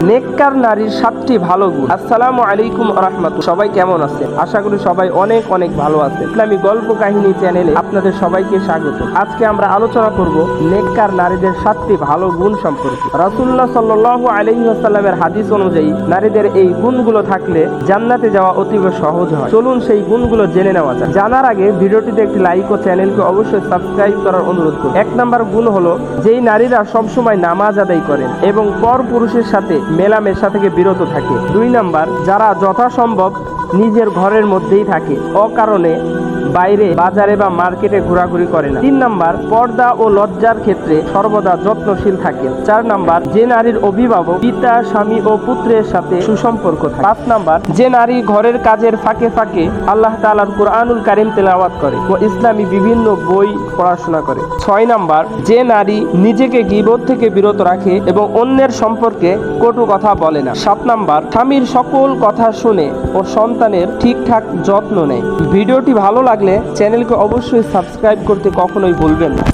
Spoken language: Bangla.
নেককার নারীর 7টি ভালো গুণ। আসসালামু আলাইকুম ওয়া রাহমাতুল্লাহ। সবাই কেমন আছেন? আশা করি সবাই অনেক অনেক ভালো আছেন। ইসলামী গল্প কাহিনী চ্যানেলে আপনাদের সবাইকে স্বাগত। আজকে আমরা আলোচনা করব নেককার নারীদের 7টি ভালো গুণ সম্পর্কে। রাসূলুল্লাহ সাল্লাল্লাহু আলাইহি ওয়াসাল্লামের হাদিস অনুযায়ী নারীদের এই গুণগুলো থাকলে জান্নাতে যাওয়া অতীব সহজ হয়। চলুন সেই গুণগুলো জেনে নেওয়া যাক। জানার আগে ভিডিওটিতে একটি লাইক ও চ্যানেলকে অবশ্যই সাবস্ক্রাইব করার অনুরোধ করুন। 1 নাম্বার গুণ হলো যেই নারীরা সবসময় নামাজ আদায় করেন এবং পর পুরুষের সাথে মেলামেশা থেকে বিরত থাকে। 2 নাম্বার যারা যথাসম্ভব নিজের ঘরের মধ্যেই থাকে, অকারণে বাইরে বাজারে বা মার্কেটে ঘোরাঘুরি করে না। 3 নাম্বার পর্দা ও লজ্জার ক্ষেত্রে সর্বদা যত্নশীল থাকে। 4 নাম্বার যে নারীর অভিভাবক পিতা, স্বামী ও পুত্রের সাথে সুসম্পর্ক থাকে। 5 নাম্বার যে নারী ঘরের কাজের ফাঁকে ফাঁকে আল্লাহ তাআলার কুরআনুল কারীম তেলাওয়াত করে ও ইসলামী বিভিন্ন বই পড়াশোনা করে। 6 নাম্বার যে নারী নিজেকে গীবত থেকে বিরত রাখে এবং অন্যের সম্পর্কে কটু কথা বলে না। 7 নাম্বার স্বামীর সকল কথা শুনে ও সন্তানের ঠিকঠাক যত্ন নেয়। ভিডিওটি ভালো লাগলে চ্যানেলকে অবশ্যই সাবস্ক্রাইব করতে কখনোই ভুলবেন না।